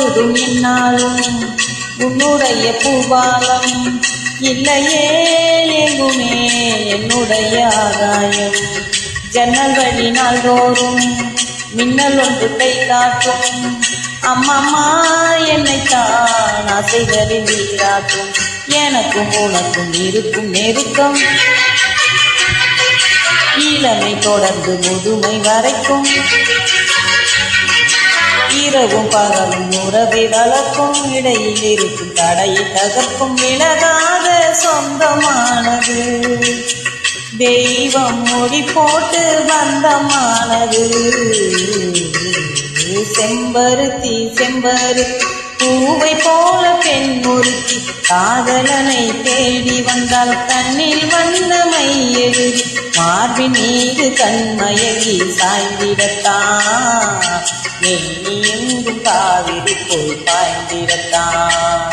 எப்பொழுதும் என்னாலும் உன்னுடைய பூபாலம் இல்லையே எங்குமே என்னுடைய ஆகாயம். ஜன்னல் வழி நாள்தோறும் மின்னல் ஒன்று கை காட்டும். அம்மம்மா என்னைத்தான் ஆசைகளில் நீராட்டும். எனக்கும் உனக்கும் இருக்கும் நெருக்கம் இளமை தொடர்ந்து முதுமை வரைக்கும். இரவும் பகலும் உறவை வளர்க்கும். இடையில் இருக்கும் தடையை தகர்க்கும். விலகாத சொந்தமானது தெய்வம் மொழி போட்டு பந்தமானது. செம்பருத்தி செம்பருத்தி பூவை போல பெண் ஒருத்தி காதலனை தேடி வந்தால் கண்ணில் வந்த மை எழுதி மார்பின் மீது கண்மயங்கி சாய்ந்திடத்தான். எங்கும் காவிரி போய் பாய்ந்திடத்தான்.